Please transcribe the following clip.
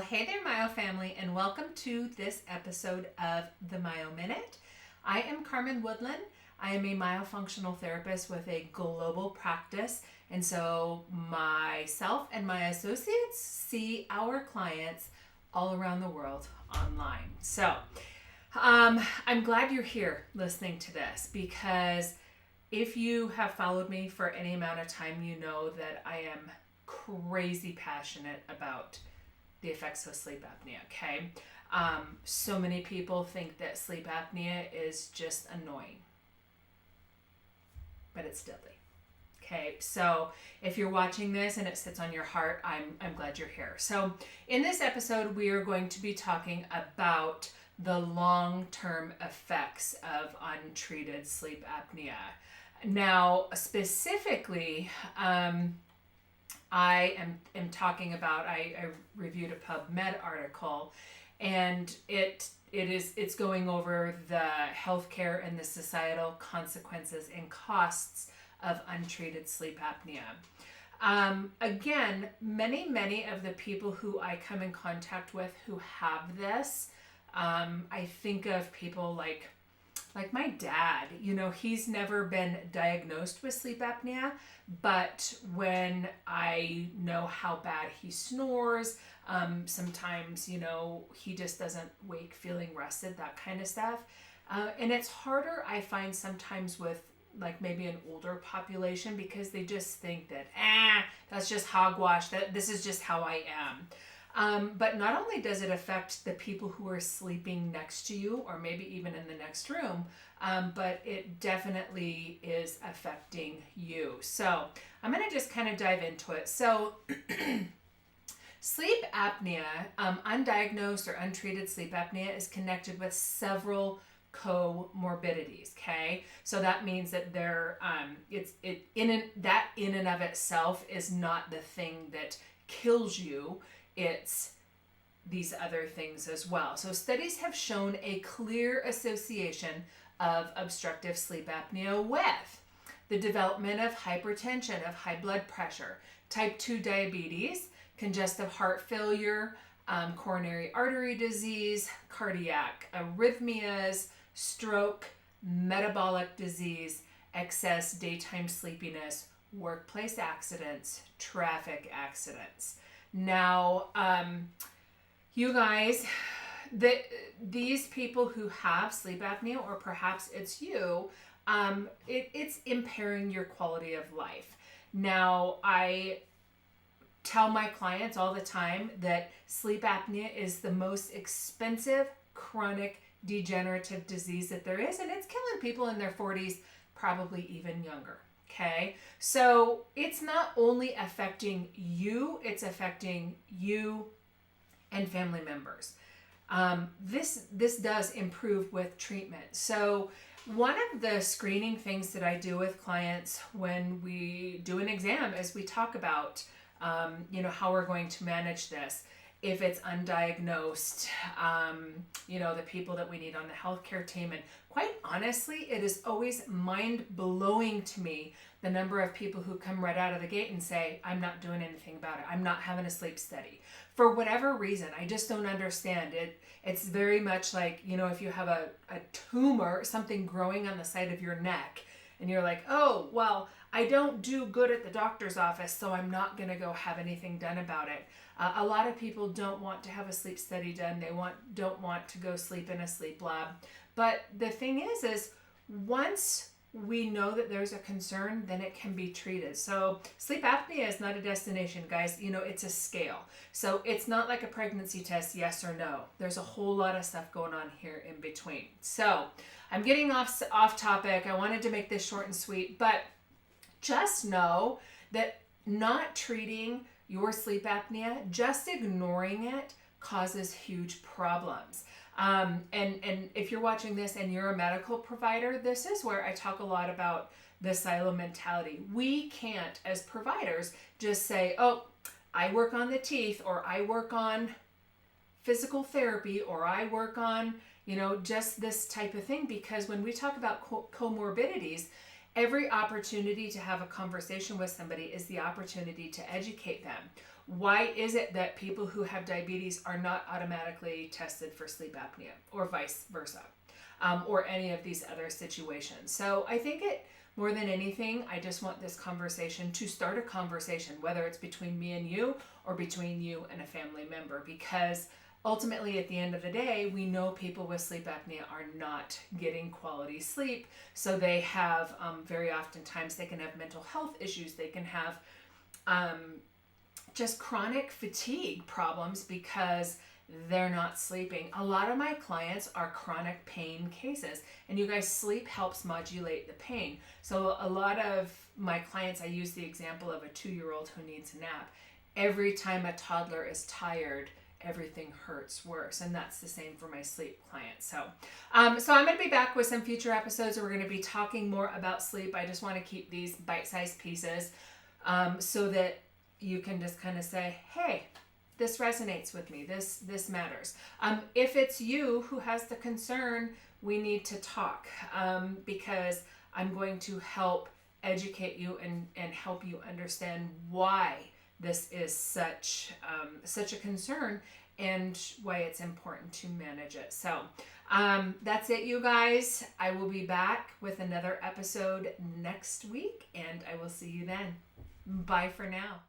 hey there, Myo family, and welcome to this episode of the Myo Minute. I am Carmen Woodland. I am a myofunctional therapist with a global practice, and so myself and my associates see our clients all around the world online. So I'm glad you're here listening to this, because if you have followed me for any amount of time, you know that I am crazy passionate about the effects of sleep apnea, okay? So many people think that sleep apnea is just annoying, but it's deadly, okay? So if you're watching this and it sits on your heart, I'm glad you're here. So in this episode, we are going to be talking about the long-term effects of untreated sleep apnea. Now, specifically, I am talking about, I reviewed a PubMed article, and it's going over the healthcare and the societal consequences and costs of untreated sleep apnea. Again, many of the people who I come in contact with who have this, I think of people like my dad. You know, he's never been diagnosed with sleep apnea, but when I know how bad he snores, sometimes, you know, he just doesn't wake feeling rested, that kind of stuff. And it's harder, I find, sometimes with like maybe an older population, because they just think that, that's just hogwash, that this is just how I am. But not only does it affect the people who are sleeping next to you, or maybe even in the next room, but it definitely is affecting you. So I'm going to just kind of dive into it. So sleep apnea, undiagnosed or untreated sleep apnea, is connected with several comorbidities. Okay, so that means that that in and of itself is not the thing that kills you. It's these other things as well. So studies have shown a clear association of obstructive sleep apnea with the development of hypertension, of high blood pressure, type 2 diabetes, congestive heart failure, coronary artery disease, cardiac arrhythmias, stroke, metabolic disease, excess daytime sleepiness, workplace accidents, traffic accidents. Now, you guys, these people who have sleep apnea, or perhaps it's you, it's impairing your quality of life. Now, I tell my clients all the time that sleep apnea is the most expensive chronic degenerative disease that there is, and it's killing people in their 40s, probably even younger. Okay, so it's not only affecting you, it's affecting you and family members. This does improve with treatment. So one of the screening things that I do with clients when we do an exam is we talk about, how we're going to manage this. If it's undiagnosed, the people that we need on the healthcare team. And quite honestly, it is always mind-blowing to me the number of people who come right out of the gate and say, I'm not doing anything about it. I'm not having a sleep study. For whatever reason, I just don't understand it. It's very much like, if you have a tumor, something growing on the side of your neck, and you're like, oh, well, I don't do good at the doctor's office, so I'm not going to go have anything done about it. A lot of people don't want to have a sleep study done. They don't want to go sleep in a sleep lab. But the thing is once we know that there's a concern, then it can be treated. So sleep apnea is not a destination, guys. It's a scale. So it's not like a pregnancy test, yes or no. There's a whole lot of stuff going on here in between. So I'm getting off topic. I wanted to make this short and sweet, but just know that not treating your sleep apnea, just ignoring it, causes huge problems. And if you're watching this and you're a medical provider, this is where I talk a lot about the silo mentality. We can't, as providers, just say, oh, I work on the teeth, or I work on physical therapy, or I work on, just this type of thing. Because when we talk about comorbidities, every opportunity to have a conversation with somebody is the opportunity to educate them. Why is it that people who have diabetes are not automatically tested for sleep apnea, or vice versa, or any of these other situations? So I think more than anything, I just want this conversation to start a conversation, whether it's between me and you or between you and a family member, because ultimately, at the end of the day, we know people with sleep apnea are not getting quality sleep. So they have, very oftentimes, they can have mental health issues. They can have just chronic fatigue problems because they're not sleeping. A lot of my clients are chronic pain cases, and you guys, sleep helps modulate the pain. So a lot of my clients, I use the example of a 2-year-old who needs a nap. Every time a toddler is tired, everything hurts worse, and that's the same for my sleep clients. So I'm going to be back with some future episodes where we're going to be talking more about sleep. I just want to keep these bite-sized pieces so that you can just kind of say, hey, this resonates with me. This matters. If it's you who has the concern, we need to talk because I'm going to help educate you and help you understand why this is such a concern and why it's important to manage it. So that's it, you guys. I will be back with another episode next week, and I will see you then. Bye for now.